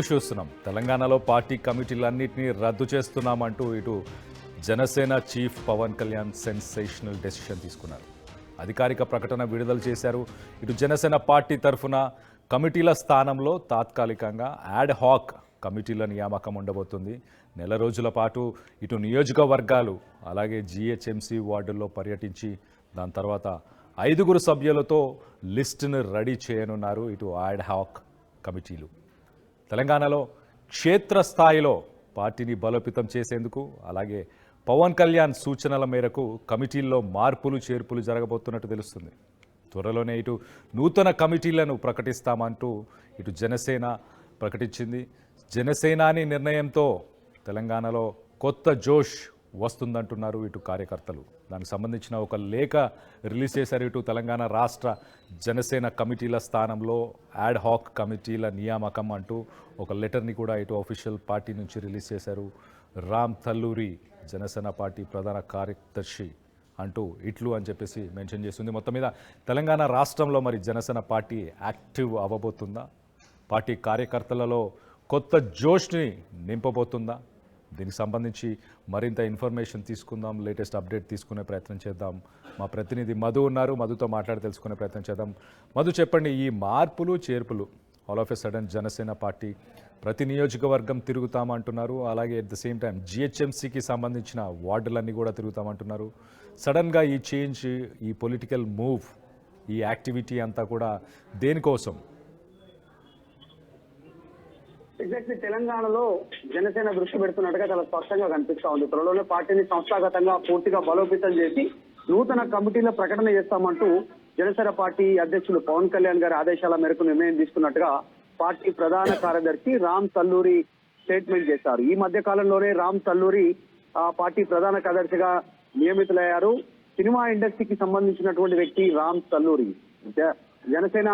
చూస్తున్నాం తెలంగాణలో పార్టీ కమిటీలన్నింటినీ రద్దు చేస్తున్నామంటూ ఇటు Janasena chief Pawan Kalyan sensational decision తీసుకున్నారు. అధికారిక ప్రకటన విడుదల చేశారు. ఇటు జనసేన పార్టీ తరఫున కమిటీల స్థానంలో తాత్కాలికంగా యాడ్ హాక్ కమిటీల నియామకం ఉండబోతుంది. నెల రోజుల పాటు ఇటు నియోజకవర్గాలు అలాగే జిహెచ్ఎంసీ వార్డుల్లో పర్యటించి దాని తర్వాత 5 సభ్యులతో లిస్టును రెడీ చేయనున్నారు ఇటు యాడ్ హాక్ కమిటీలు. తెలంగాణలో క్షేత్రస్థాయిలో పార్టీని బలోపేతం చేసేందుకు అలాగే పవన్ కళ్యాణ్ సూచనల మేరకు కమిటీల్లో మార్పులు చేర్పులు జరగబోతున్నట్టు తెలుస్తుంది. త్వరలోనే ఇటు నూతన కమిటీలను ప్రకటిస్తామంటూ ఇటు జనసేన ప్రకటించింది. జనసేనాని నిర్ణయంతో తెలంగాణలో కొత్త జోష్ వస్తుందంటున్నారు ఇటు కార్యకర్తలు. దానికి సంబంధించిన ఒక లేఖ రిలీజ్ చేశారు ఇటు తెలంగాణ రాష్ట్ర జనసేన కమిటీల స్థానంలో యాడ్ హాక్ కమిటీల నియామకం అంటూ ఒక లెటర్ని కూడా ఇటు అఫీషియల్ పార్టీ నుంచి రిలీజ్ చేశారు. రామ్ తల్లూరి జనసేన పార్టీ ప్రధాన కార్యదర్శి అంటూ ఇట్లు అని చెప్పేసి మెన్షన్ చేస్తుంది. మొత్తం మీద తెలంగాణ రాష్ట్రంలో మరి జనసేన పార్టీ యాక్టివ్ అవ్వబోతుందా? పార్టీ కార్యకర్తలలో కొత్త జోష్ని నింపబోతుందా? దీనికి సంబంధించి మరింత ఇన్ఫర్మేషన్ తీసుకుందాం, లేటెస్ట్ అప్డేట్ తీసుకునే ప్రయత్నం చేద్దాం. మా ప్రతినిధి మధు ఉన్నారు, మధుతో మాట్లాడి తెలుసుకునే ప్రయత్నం చేద్దాం. మధు, చెప్పండి, ఈ మార్పులు చేర్పులు all of a sudden Janasena party ప్రతి నియోజకవర్గం తిరుగుతామంటున్నారు, అలాగే అట్ ద సేమ్ టైం జిహెచ్ఎంసీకి సంబంధించిన వార్డులన్నీ కూడా తిరుగుతామంటున్నారు. సడన్గా ఈ చేంజ్, ఈ పొలిటికల్ మూవ్, ఈ యాక్టివిటీ అంతా కూడా దేనికోసం? ఎగ్జాక్ట్లీ తెలంగాణలో జనసేన దృష్టి పెడుతున్నట్టుగా చాలా స్పష్టంగా కనిపిస్తా ఉంది. త్వరలోనే పార్టీని సంస్థాగతంగా పూర్తిగా బలోపేతం చేసి నూతన కమిటీల ప్రకటన చేస్తామంటూ జనసేన పార్టీ అధ్యక్షులు పవన్ కళ్యాణ్ గారి ఆదేశాల మేరకు నిర్ణయం తీసుకున్నట్టుగా పార్టీ ప్రధాన కార్యదర్శి రామ్ తల్లూరి స్టేట్మెంట్ చేశారు. ఈ మధ్య కాలంలోనే రామ్ తల్లూరి పార్టీ ప్రధాన కార్యదర్శిగా నియమితులయ్యారు. సినిమా ఇండస్ట్రీకి సంబంధించినటువంటి వ్యక్తి రామ్ తల్లూరి. జనసేన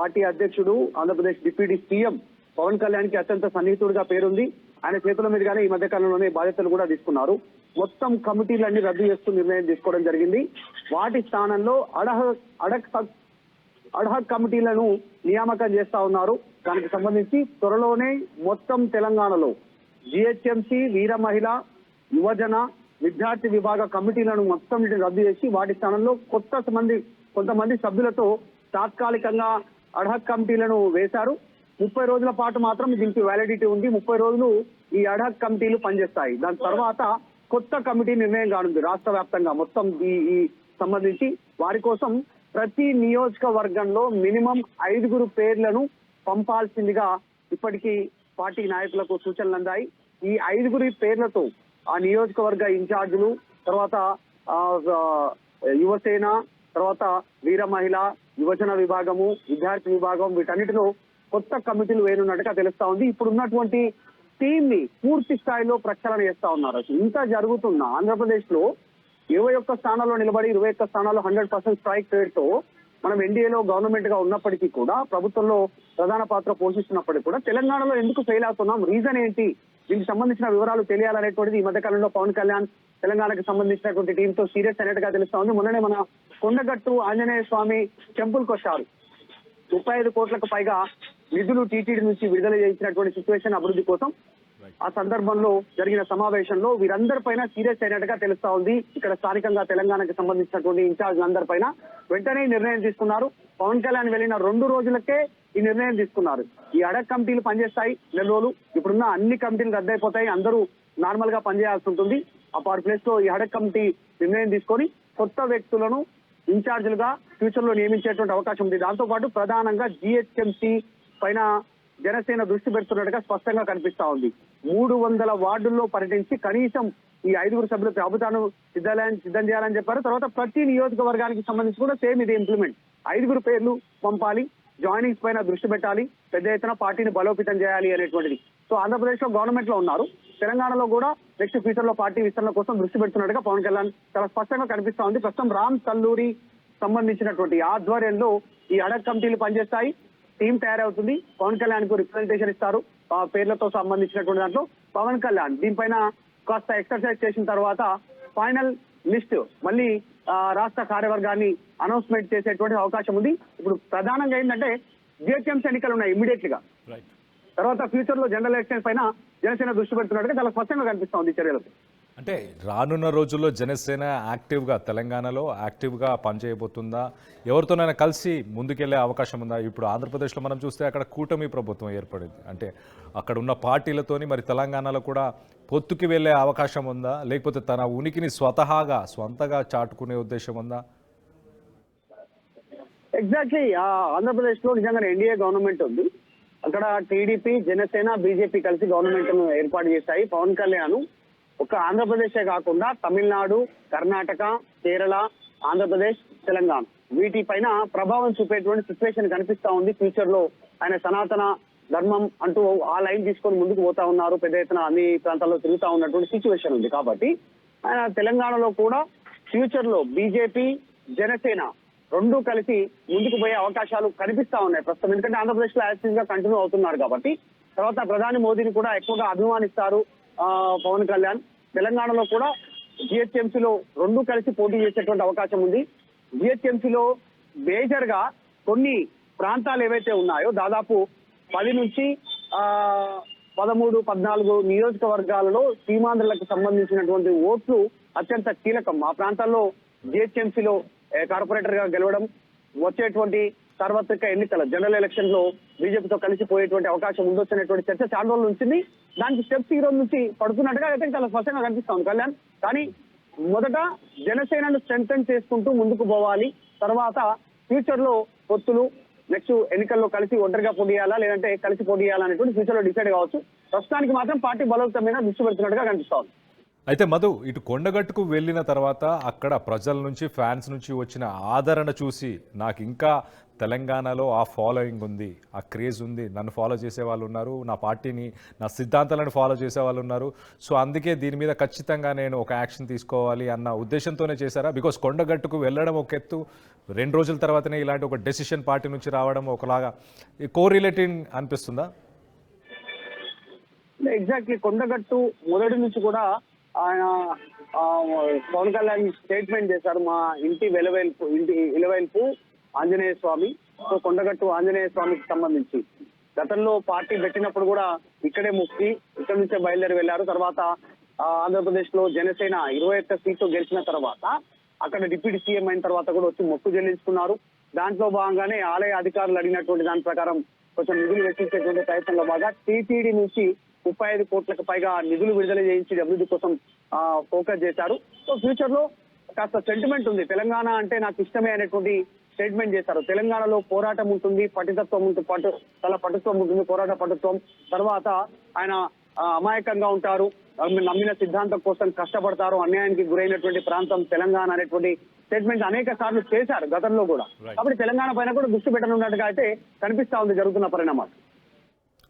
పార్టీ అధ్యక్షుడు, ఆంధ్రప్రదేశ్ డిప్యూటీ సీఎం పవన్ కళ్యాణ్ కి అత్యంత సన్నిహితుడిగా పేరుంది. ఆయన చేతుల మీదుగానే ఈ మధ్య కాలంలోనే బాధ్యతలు కూడా తీసుకున్నారు. మొత్తం కమిటీలన్నీ రద్దు చేస్తూ నిర్ణయం తీసుకోవడం జరిగింది. వాటి స్థానంలో అడ్హక్ కమిటీలను నియామకం చేస్తా ఉన్నారు. దానికి సంబంధించి త్వరలోనే మొత్తం తెలంగాణలో జిహెచ్ఎంసీ, వీర మహిళ, యువజన, విద్యార్థి విభాగ కమిటీలను మొత్తం రద్దు చేసి వాటి స్థానంలో కొంతమంది సభ్యులతో తాత్కాలికంగా అడ్హక్ కమిటీలను వేశారు. 30 రోజుల పాటు మాత్రం దీనికి వ్యాలిడిటీ ఉంది. 30 రోజులు ఈ అడ్హక్ కమిటీలు పనిచేస్తాయి. దాని తర్వాత కొత్త కమిటీ నిర్ణయం కానుంది రాష్ట్ర వ్యాప్తంగా మొత్తం ఈ సంబంధించి. వారి కోసం ప్రతి నియోజకవర్గంలో మినిమం 5 పేర్లను పంపాల్సిందిగా ఇప్పటికీ పార్టీ నాయకులకు సూచనలు అందాయి. ఈ 5 పేర్లతో ఆ నియోజకవర్గ ఇన్ఛార్జీలు, తర్వాత యువసేన, తర్వాత వీర మహిళ, యువజన విభాగము, విద్యార్థి విభాగం, వీటన్నిటిలో కొత్త కమిటీలు వేరున్నట్టుగా తెలుస్తా ఉంది. ఇప్పుడు ఉన్నటువంటి టీమ్ ని పూర్తి స్థాయిలో ప్రక్షాళన చేస్తా ఉన్నారు. ఇంత జరుగుతున్న ఆంధ్రప్రదేశ్ లో 21 స్థానాల్లో నిలబడి 21 స్థానాల్లో 100% స్ట్రైక్ రేట్ తో మనం ఎన్డీఏలో గవర్నమెంట్ గా ఉన్నప్పటికీ కూడా, ప్రభుత్వంలో ప్రధాన పాత్ర పోషిస్తున్నప్పటికీ కూడా తెలంగాణలో ఎందుకు ఫెయిల్ అవుతున్నాం, రీజన్ ఏంటి, దీనికి సంబంధించిన వివరాలు తెలియాలనేటువంటిది ఈ మధ్య కాలంలో పవన్ కళ్యాణ్ తెలంగాణకు సంబంధించినటువంటి టీమ్ తో సీరియస్ అయినట్టుగా తెలుస్తా ఉంది. మొన్ననే మన కొండగట్టు ఆంజనేయ స్వామి టెంపుల్ కు వచ్చారు. 35 కోట్లకు పైగా నిధులు టీటీడీ నుంచి విడుదల చేసినటువంటి సిచ్యువేషన్ అభివృద్ధి కోసం ఆ సందర్భంలో జరిగిన సమావేశంలో వీరందరిపైన సీరియస్ అయినట్టుగా తెలుస్తా ఉంది. ఇక్కడ స్థానికంగా తెలంగాణకు సంబంధించినటువంటి ఇన్ఛార్జ్లందరిపైన వెంటనే నిర్ణయం తీసుకున్నారు. పవన్ కళ్యాణ్ వెళ్లిన 2 రోజులకే ఈ నిర్ణయం తీసుకున్నారు. ఈ అడక్ కమిటీలు పనిచేస్తాయి నెల రోజులు. ఇప్పుడున్న అన్ని కమిటీలు రద్దయిపోతాయి, అందరూ నార్మల్ గా పనిచేయాల్సి ఉంటుంది. ఆ ప్లేస్ లో ఈ అడక్ కమిటీ నిర్ణయం తీసుకొని కొత్త వ్యక్తులను ఇన్ఛార్జీలుగా ఫ్యూచర్ లో నియమించేటువంటి అవకాశం ఉంది. దాంతో పాటు ప్రధానంగా జిహెచ్ఎంసీ పైన జనసేన దృష్టి పెడుతున్నట్టుగా స్పష్టంగా కనిపిస్తా ఉంది. 300 వార్డుల్లో పర్యటించి కనీసం ఈ 5 సభ్యుల జాబితాను సిద్ధం చేయాలని చెప్పారు. తర్వాత ప్రతి నియోజకవర్గానికి సంబంధించి కూడా సేమ్ ఇది ఇంప్లిమెంట్. 5 పేర్లు పంపాలి, జాయినింగ్స్ పైన దృష్టి పెట్టాలి, పెద్ద ఎత్తున పార్టీని బలోపేతం చేయాలి అనేటువంటిది. సో ఆంధ్రప్రదేశ్ లో గవర్నమెంట్ లో ఉన్నారు, తెలంగాణలో కూడా నెక్స్ట్ ఫ్యూచర్ లో పార్టీ విస్తరణ కోసం దృష్టి పెడుతున్నట్టుగా పవన్ కళ్యాణ్ చాలా స్పష్టంగా కనిపిస్తా ఉంది. ప్రస్తుతం రామ్ తల్లూరి సంబంధించినటువంటి ఆధ్వర్యంలో ఈ అడక్ కమిటీలు పనిచేస్తాయి. టీం తయారవుతుంది. పవన్ కళ్యాణ్ కు రిప్రజెంటేషన్ ఇస్తారు ఆ పేర్లతో సంబంధించినటువంటి దాంట్లో. పవన్ కళ్యాణ్ దీనిపైన కాస్త ఎక్సర్సైజ్ చేసిన తర్వాత ఫైనల్ లిస్ట్ మళ్ళీ రాష్ట్ర కార్యవర్గాన్ని అనౌన్స్మెంట్ చేసేటువంటి అవకాశం ఉంది. ఇప్పుడు ప్రధానంగా ఏంటంటే జిహెచ్ఎంసీ ఎన్నికలు ఉన్నాయి ఇమ్మీడియట్ గా. తర్వాత ఫ్యూచర్ లో జనరల్ ఎలక్షన్ పైన జనసేన దృష్టి పెడుతున్నట్టుగా చాలా స్పష్టంగా కనిపిస్తోంది ఈ చర్యలకు. అంటే రానున్న రోజుల్లో జనసేన యాక్టివ్గా తెలంగాణలో యాక్టివ్గా పనిచేయబోతుందా, ఎవరితోనైనా కలిసి ముందుకెళ్లే అవకాశం ఉందా? ఇప్పుడు ఆంధ్రప్రదేశ్లో మనం చూస్తే అక్కడ కూటమి ప్రభుత్వం ఏర్పడింది. అంటే అక్కడ ఉన్న పార్టీలతోని మరి తెలంగాణలో కూడా పొత్తుకి వెళ్ళే అవకాశం ఉందా, లేకపోతే తన ఉనికిని స్వంతగా చాటుకునే ఉద్దేశం ఉందా? ఎగ్జాక్ట్లీ ఆంధ్రప్రదేశ్ లో నిజంగా ఎన్డీఏ గవర్నమెంట్ ఉంది. అక్కడ టీడీపీ, జనసేన, బీజేపీ కలిసి గవర్నమెంట్ ను ఏర్పాటు చేశాయి. పవన్ కళ్యాణ్ ఒక ఆంధ్రప్రదేశే కాకుండా తమిళనాడు, కర్ణాటక, కేరళ, ఆంధ్రప్రదేశ్, తెలంగాణ వీటిపైన ప్రభావం చూపేటువంటి సిచ్యువేషన్ కనిపిస్తా ఉంది. ఫ్యూచర్ లో ఆయన సనాతన ధర్మం అంటూ ఆ లైన్ తీసుకొని ముందుకు పోతా ఉన్నారు. పెద్ద ఎత్తున అన్ని ప్రాంతాల్లో తిరుగుతా ఉన్నటువంటి సిచ్యువేషన్ ఉంది. కాబట్టి ఆయన తెలంగాణలో కూడా ఫ్యూచర్ లో బీజేపీ, జనసేన రెండు కలిసి ముందుకు పోయే అవకాశాలు కనిపిస్తా ఉన్నాయి ప్రస్తుతం. ఎందుకంటే ఆంధ్రప్రదేశ్ లో యాక్టివ్ గా కంటిన్యూ అవుతున్నారు కాబట్టి. తర్వాత ప్రధాని మోదీని కూడా ఎక్కువగా అభిమానిస్తారు పవన్ కళ్యాణ్. తెలంగాణలో కూడా జిహెచ్ఎంసీలో రెండు కలిసి పోటీ చేసేటువంటి అవకాశం ఉంది. జిహెచ్ఎంసీలో మేజర్ గా కొన్ని ప్రాంతాలు ఏవైతే ఉన్నాయో దాదాపు 10 నుంచి 13, 14 నియోజకవర్గాలలో సీమాంధ్రులకు సంబంధించినటువంటి ఓట్లు అత్యంత కీలకం. ఆ ప్రాంతాల్లో జిహెచ్ఎంసీలో కార్పొరేటర్ గా గెలవడం, వచ్చేటువంటి సార్వత్రిక ఎన్నికల జనరల్ ఎలక్షన్ లో బీజేపీతో కలిసిపోయేటువంటి అవకాశం ఉండొచ్చినటువంటి చర్చ చాలా రోజుల నుంచి. దానికి స్టెప్స్ ఈ రోజు నుంచి పడుతున్నట్టుగా అయితే చాలా స్పష్టంగా కనిపిస్తాం కళ్యాణ్. కానీ మొదట జనసేనను స్ట్రెంథెన్ చేసుకుంటూ ముందుకు పోవాలి. తర్వాత ఫ్యూచర్ లో పొత్తులు, నెక్స్ట్ ఎన్నికల్లో కలిసి ఒంటరిగా పోటీ చేయాలా లేదంటే కలిసి పోటీ చేయాలా అనేటువంటి ఫ్యూచర్ లో డిసైడ్ కావచ్చు. ప్రస్తుతానికి మాత్రం పార్టీ బలోపేతం మీద దృష్టి పెడుతున్నట్టుగా కనిపిస్తాం. అయితే మధు, ఇటు కొండగట్టుకు వెళ్ళిన తర్వాత అక్కడ ప్రజల నుంచి, ఫ్యాన్స్ నుంచి వచ్చిన ఆదరణ చూసి నాకు ఇంకా తెలంగాణలో ఆ ఫాలోయింగ్ ఉంది, ఆ క్రేజ్ ఉంది, నన్ను ఫాలో చేసే వాళ్ళు ఉన్నారు, నా పార్టీని, నా సిద్ధాంతాలను ఫాలో చేసే వాళ్ళు ఉన్నారు. సో అందుకే దీని మీద ఖచ్చితంగా నేను ఒక యాక్షన్ తీసుకోవాలి అన్న ఉద్దేశంతోనే చేశారా? బికాస్ కొండగట్టుకు వెళ్ళడం ఒక ఎత్తు, 2 రోజుల తర్వాతనే ఇలాంటి ఒక డెసిషన్ పార్టీ నుంచి రావడం ఒకలాగా కోరిలేటింగ్ అనిపిస్తుందా? ఎగ్జాక్ట్లీ కొండగట్టు మొదటి నుంచి కూడా ఆయన పవన్ కళ్యాణ్ స్టేట్మెంట్ చేశారు. మా ఇంటి ఇలవేల్పు ఆంజనేయ స్వామి. సో కొండగట్టు ఆంజనేయ స్వామికి సంబంధించి గతంలో పార్టీ పెట్టినప్పుడు కూడా ఇక్కడే ముక్తి, ఇక్కడ నుంచే బయలుదేరి వెళ్లారు. తర్వాత ఆంధ్రప్రదేశ్ లో జనసేన 21 సీట్లు గెలిచిన తర్వాత అక్కడ డిప్యూటీ సీఎం అయిన తర్వాత కూడా వచ్చి మొక్కు చెల్లించుకున్నారు. దాంట్లో భాగంగానే ఆలయ అధికారులు అడిగినటువంటి దాని ప్రకారం కొంచెం నిధులు వెచ్చించేటువంటి ప్రయత్నంలో భాగంగా టీటీడీ నుంచి 35 కోట్లకు పైగా నిధులు విడుదల చేయించి అభివృద్ధి కోసం ఫోకస్ చేశారు. సో ఫ్యూచర్ లో కాస్త సెంటిమెంట్ ఉంది. తెలంగాణ అంటే నాకు ఇష్టమే అనేటువంటి స్టేట్మెంట్ చేశారు. తెలంగాణలో పోరాటం ఉంటుంది, పటితత్వం ఉంటుంది, చాలా పటుత్వం ఉంటుంది, పోరాట పటుత్వం. తర్వాత ఆయన అమాయకంగా ఉంటారు, నమ్మిన సిద్ధాంతం కోసం కష్టపడతారు, అన్యాయానికి గురైనటువంటి ప్రాంతం తెలంగాణ అనేటువంటి స్టేట్మెంట్ అనేక సార్లు చేశారు గతంలో కూడా. కాబట్టి తెలంగాణ పైన కూడా దృష్టి పెట్టనున్నట్టుగా అయితే కనిపిస్తా ఉంది జరుగుతున్న పరిణామాలు.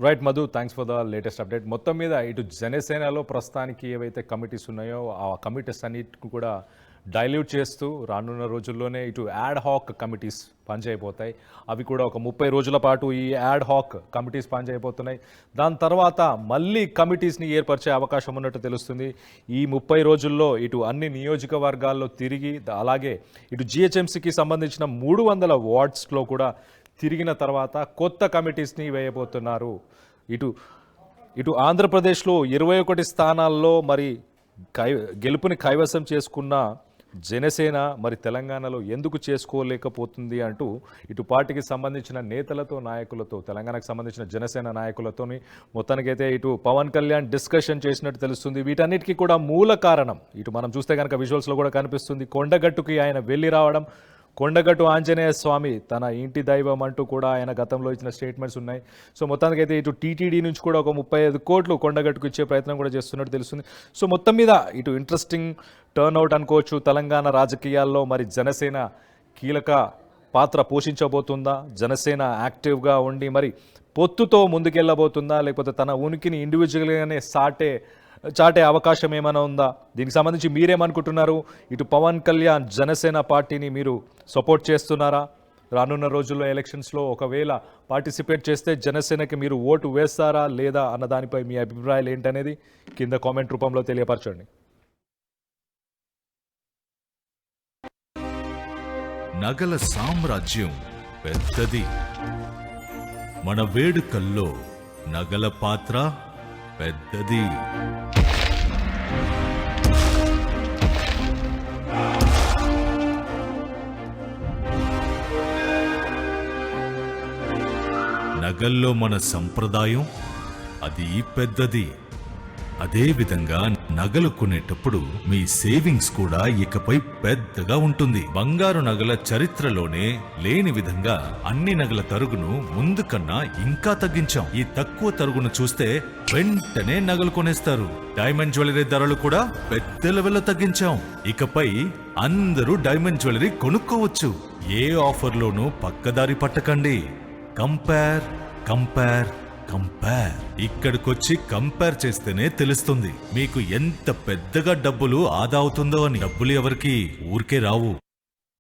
Right Madhu, thanks for the latest update. మొత్తం మీద ఇటు జనసేనలో ప్రస్తుతానికి ఏవైతే కమిటీస్ ఉన్నాయో ఆ కమిటీస్ అన్నిటిని కూడా డైల్యూట్ చేస్తూ రానున్న రోజుల్లోనే ఇటు యాడ్ హాక్ కమిటీస్ పనిచేయబోతాయి. అవి కూడా ఒక 30 రోజుల పాటు ఈ యాడ్ హాక్ కమిటీస్ పనిచేయబోతున్నాయి. దాని తర్వాత మళ్ళీ కమిటీస్ని ఏర్పరిచే అవకాశం ఉన్నట్టు తెలుస్తుంది. ఈ 30 రోజుల్లో ఇటు అన్ని నియోజకవర్గాల్లో తిరిగి, అలాగే ఇటు జిహెచ్ఎంసీకి సంబంధించిన 300 వార్డ్స్లో కూడా తిరిగిన తర్వాత కొత్త కమిటీస్ని వేయబోతున్నారు. ఇటు ఆంధ్రప్రదేశ్లో 21 స్థానాల్లో మరి గెలుపుని కైవసం చేసుకున్న జనసేన మరి తెలంగాణలో ఎందుకు చేసుకోలేకపోతుంది అంటూ ఇటు పార్టీకి సంబంధించిన నేతలతో, నాయకులతో, తెలంగాణకు సంబంధించిన జనసేన నాయకులతోని మొత్తానికైతే ఇటు పవన్ కళ్యాణ్ డిస్కషన్ చేసినట్టు తెలుస్తుంది. వీటన్నిటికీ కూడా మూల కారణం ఇటు మనం చూస్తే కనుక విజువల్స్లో కూడా కనిపిస్తుంది, కొండగట్టుకి ఆయన వెళ్ళి రావడం. కొండగట్టు ఆంజనేయ స్వామి తన ఇంటి దైవం అంటూ కూడా ఆయన గతంలో ఇచ్చిన స్టేట్మెంట్స్ ఉన్నాయి. సో మొత్తానికైతే ఇటు టీటీడీ నుంచి కూడా ఒక 35 కోట్లు కొండగట్టుకు ఇచ్చే ప్రయత్నం కూడా చేస్తున్నట్టు తెలుస్తుంది. సో మొత్తం మీద ఇటు ఇంట్రెస్టింగ్ టర్న్అవుట్ అనుకోవచ్చు తెలంగాణ రాజకీయాల్లో. మరి జనసేన కీలక పాత్ర పోషించబోతుందా? జనసేన యాక్టివ్గా ఉండి మరి పొత్తుతో ముందుకెళ్ళబోతుందా, లేకపోతే తన ఉనికిని ఇండివిజువల్గానే చాటే అవకాశం ఏమైనా ఉందా? దీనికి సంబంధించి మీరేమనుకుంటున్నారు? ఇటు పవన్ కళ్యాణ్ జనసేన పార్టీని మీరు సపోర్ట్ చేస్తున్నారా? రానున్న రోజుల్లో ఎలక్షన్స్లో ఒకవేళ పార్టిసిపేట్ చేస్తే జనసేనకి మీరు ఓటు వేస్తారా లేదా అన్న దానిపై మీ అభిప్రాయాలు ఏంటనేది కింద కామెంట్ రూపంలో తెలియపరచండి. నగల సామ్రాజ్యం పెద్దది. మన వేడుకల్లో నగల పాత్ర పెద్దది. నగల్లో మన సంప్రదాయం అది పెద్దది. అదే విధంగా నగలు కొనేటప్పుడు మీ సేవింగ్స్ కూడా ఇకపై పెద్దగా ఉంటుంది. బంగారు నగల చరిత్రలోనే లేని విధంగా అన్ని నగల తరుగును ముందు కన్నా ఇంకా తగ్గించాం. ఈ తక్కువ తరుగును చూస్తే వెంటనే నగలు కొనేస్తారు. డైమండ్ జ్యువెలరీ ధరలు కూడా పెద్ద లెవెల్లో తగ్గించాం. ఇకపై అందరూ డైమండ్ జ్యువెలరీ కొనుక్కోవచ్చు. ఏ ఆఫర్లోనూ పక్కదారి పట్టకండి. Compare compare compare. ఇక్కడికొచ్చి కంపేర్ చేస్తేనే తెలుస్తుంది మీకు ఎంత పెద్దగా డబ్బులు ఆదా అవుతుందో అని. డబ్బులు ఎవరికి ఊరికే రావు.